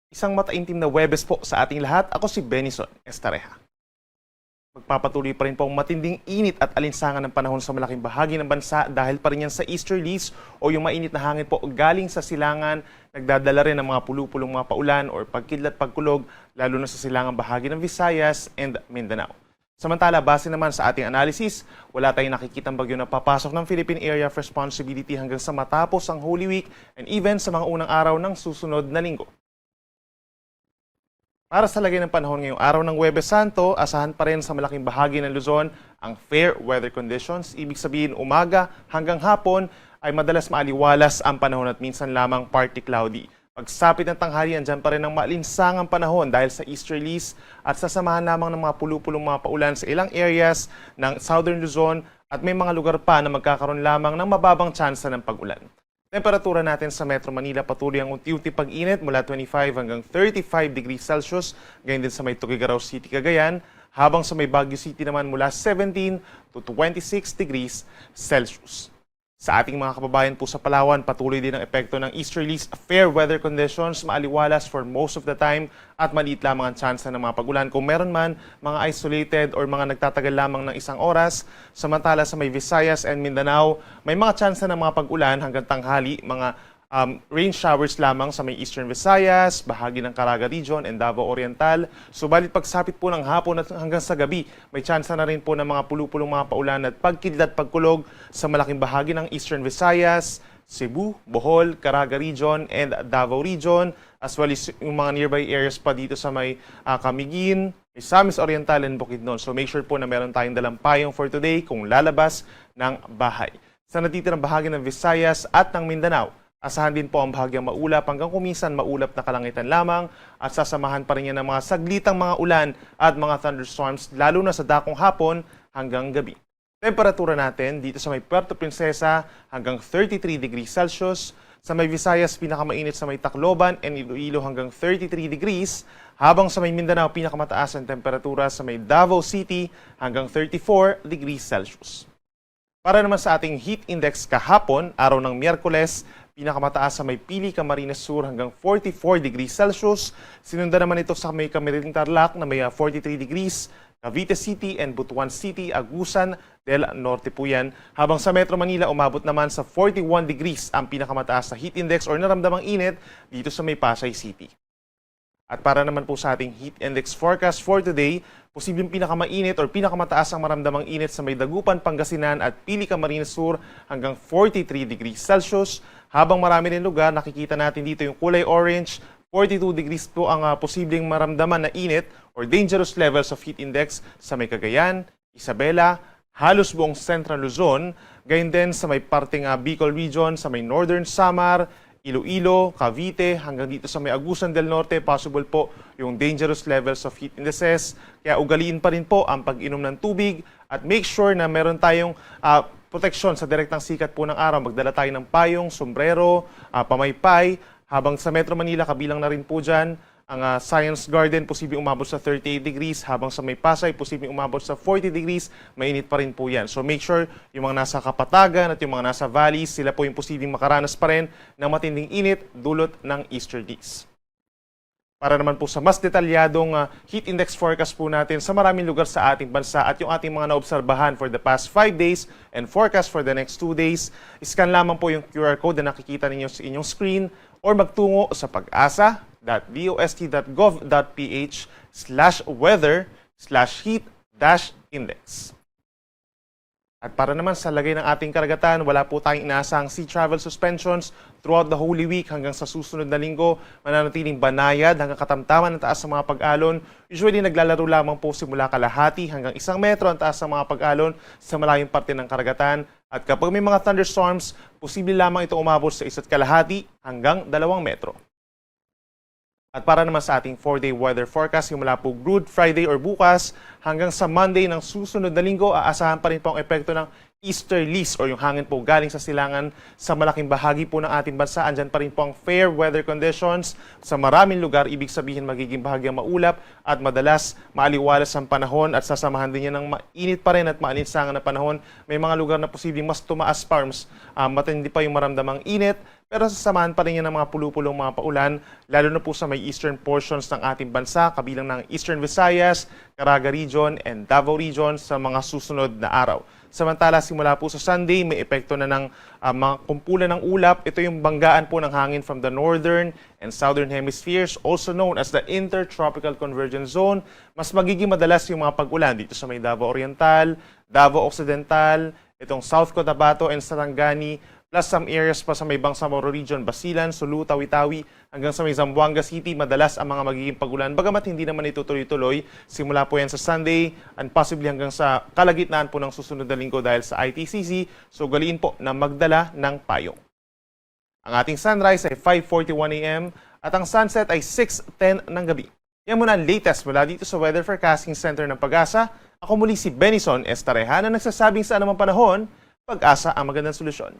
Isang mataimtim na Huwebes po sa ating lahat. Ako si Benison Estareja. Magpapatuloy pa rin po ang matinding init at alinsangan ng panahon sa malaking bahagi ng bansa dahil pa rin yan sa easterlies o yung mainit na hangin po galing sa silangan, nagdadala rin ng mga pulupulong mga paulan o pagkidlat pagkulog lalo na sa silangang bahagi ng Visayas and Mindanao. Samantala, base naman sa ating analysis, wala tayong nakikitang bagyo na papasok ng Philippine Area of Responsibility hanggang sa matapos ang Holy Week and even sa mga unang araw ng susunod na linggo. Para sa lagay ng panahon ngayong araw ng Huwebes Santo, asahan pa rin sa malaking bahagi ng Luzon ang fair weather conditions. Ibig sabihin umaga hanggang hapon ay madalas maaliwalas ang panahon at minsan lamang partly cloudy. Pagsapit ng tanghali, andyan pa rin ang maalinsangang panahon dahil sa easterlies at sasamahan lamang ng mga pulupulong mga paulan sa ilang areas ng Southern Luzon at may mga lugar pa na magkakaroon lamang ng mababang tsansa ng pag-ulan. Temperatura natin sa Metro Manila patuloy ang unti-unti pag-init mula 25 hanggang 35 degrees Celsius, gayon din sa may Tuguegarao City, Cagayan, habang sa may Baguio City naman mula 17 to 26 degrees Celsius. Sa ating mga kababayan po sa Palawan, patuloy din ang epekto ng easterlies, fair weather conditions, maaliwalas for most of the time at maliit lamang ang tsansa ng mga pag-ulan. Kung meron man, mga isolated or mga nagtatagal lamang ng isang oras, samantala sa may Visayas and Mindanao, may mga tsansa ng mga pag-ulan hanggang tanghali, mga rain showers lamang sa may Eastern Visayas, bahagi ng Caraga Region and Davao Oriental. Subalit pagsapit po ng hapon at hanggang sa gabi, may tsansa na rin po ng mga pulupulong mga paulan at pagkidlat pagkulog sa malaking bahagi ng Eastern Visayas, Cebu, Bohol, Caraga Region and Davao Region, as well as yung mga nearby areas pa dito sa may Camiguin, Misamis Oriental and Bukidnon. So make sure po na meron tayong dalang payong for today kung lalabas ng bahay. Sa natitirang bahagi ng Visayas at ng Mindanao, asahan din po ang bahagyang maulap hanggang kuminsan maulap na kalangitan lamang at sasamahan pa rin yan ng mga saglitang mga ulan at mga thunderstorms lalo na sa dakong hapon hanggang gabi. Temperatura natin dito sa may Puerto Princesa hanggang 33 degrees Celsius, sa may Visayas pinakamainit sa may Tacloban and Iloilo hanggang 33 degrees, habang sa may Mindanao pinakamataas ang temperatura sa may Davao City hanggang 34 degrees Celsius. Para naman sa ating heat index kahapon, araw ng Miyerkules, pinakamataas sa may Pili, Camarines Sur hanggang 44 degrees Celsius. Sinundan naman ito sa may Camariling Tarlac na may 43 degrees, Cavite City and Butuan City, Agusan del Norte po yan. Habang sa Metro Manila, umabot naman sa 41 degrees ang pinakamataas sa heat index or naramdamang init dito sa may Pasay City. At para naman po sa ating heat index forecast for today, posibleng pinakamainit or pinakamataas ang maramdamang init sa may Dagupan, Pangasinan at Pili, Camarines Sur hanggang 43 degrees Celsius. Habang marami rin lugar, nakikita natin dito yung kulay orange, 42 degrees po ang posibleng maramdaman na init or dangerous levels of heat index sa may Cagayan, Isabela, halos buong Central Luzon, gayon din sa may parting Bicol Region, sa may Northern Samar, Iloilo, Cavite, hanggang dito sa may Agusan del Norte, possible po yung dangerous levels of heat indices. Kaya ugaliin pa rin po ang pag-inom ng tubig at make sure na meron tayong proteksyon sa direktang sikat po ng araw. Magdala tayo ng payong, sombrero, pamaypay. Habang sa Metro Manila, kabilang na rin po dyan ang Science Garden, posibleng umabot sa 38 degrees. Habang sa may Pasay, posibleng umabot sa 40 degrees. Mainit pa rin po yan. So make sure yung mga nasa Kapatagan at yung mga nasa valleys, sila po yung posibleng makaranas pa rin ng matinding init dulot ng easterlies. Para naman po sa mas detalyadong heat index forecast po natin sa maraming lugar sa ating bansa at yung ating mga naobserbahan for the past 5 days and forecast for the next 2 days, scan lamang po yung QR code na nakikita ninyo sa inyong screen or magtungo sa pag-asa.dost.ph/weather/heat-index. At para naman sa lagay ng ating karagatan, wala po tayong inaasang sea travel suspensions throughout the Holy Week hanggang sa susunod na linggo. Mananatiling banayad hanggang katamtaman ng taas ng mga pag-alon. Usually naglalaro lamang po simula kalahati hanggang 1 metro ang taas ng mga pag-alon sa malayong parte ng karagatan. At kapag may mga thunderstorms, posible lamang ito umabot sa 1 kalahati hanggang 2 metro. At para naman sa ating 4-day weather forecast, mula po Good Friday or bukas hanggang sa Monday ng susunod na linggo, aasahan pa rin po ang epekto ng easterlies o yung hangin po galing sa silangan sa malaking bahagi po ng ating bansa. Andyan pa rin po ang fair weather conditions sa maraming lugar. Ibig sabihin magiging bahagyang maulap at madalas maaliwalas ang panahon at sasamahan din yan ng mainit pa rin at maalinsangan na panahon. May mga lugar na posibleng mas tumaas pa, matindi pa yung maramdamang init pero sasamahan pa rin yan ng mga pulupulong mga paulan, lalo na po sa may eastern portions ng ating bansa, kabilang ng Eastern Visayas, Caraga Region, and Davao Region sa mga susunod na araw. Samantala, simula po sa Sunday, may epekto na ng mga kumpulan ng ulap. Ito yung banggaan po ng hangin from the northern and southern hemispheres, also known as the Intertropical Convergence Zone. Mas magiging madalas yung mga pag-ulan dito sa may Davao Oriental, Davao Occidental, itong South Cotabato and Sarangani, plus some areas pa sa may Bangsamoro Region, Basilan, Sulu, Tawi-Tawi, hanggang sa may Zamboanga City, madalas ang mga magiging pag-ulan. Bagamat hindi naman ito tuloy-tuloy, simula po yan sa Sunday and possibly hanggang sa kalagitnaan po ng susunod na linggo dahil sa ITCZ, so galiin po na magdala ng payong. Ang ating sunrise ay 5:41 a.m. at ang sunset ay 6:10 ng gabi. Yan muna ang latest mula dito sa Weather Forecasting Center ng Pag-asa. Ako muli si Benison Estareha na nagsasabing sa anumang panahon, Pag-asa ang magandang solusyon.